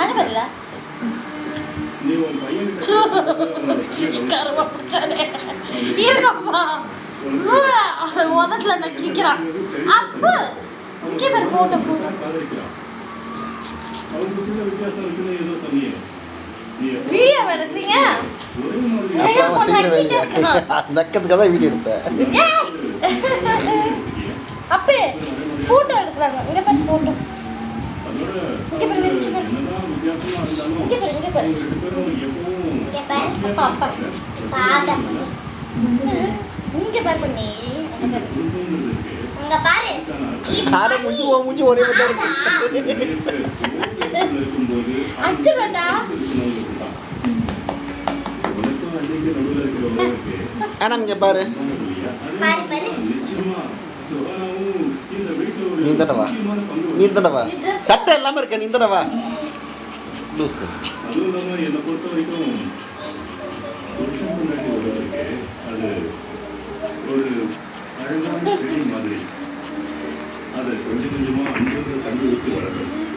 அது வரல கருவா பிடிச்சானே இல்லம்மா உதட்டுல நக்கிக்கிறான் அப்பு இங்கே பாரு போட்டோ வீடியோ எடுக்கிறீங்க நக்கத்துக்காக தான் வீடியோ எடுத்தேன் அப்பே போட்டோ எடுக்கிறாங்க இங்க பாரு போட்டோ இங்க பாரு இங்க பாரு அப்பா அப்பா பாடா இங்க பாரு பண்ணி அங்க பாரு ஆட மூஞ்சி ஒரே மாதிரி இருக்கு அச்சுடா ஆனா இங்க பாரு பாரு பாரு நீ தடவா சட்டை எல்லாமே இருக்க நீ தடவா லூசு என்னை பொறுத்த வரைக்கும் புருஷன் முன்னாடி வருவதற்கு அது ஒரு அழகான செடி மாதிரி அதை கொஞ்சம் கொஞ்சமா அங்கிருந்து தண்ணி ஊற்றி வளர்க்கணும்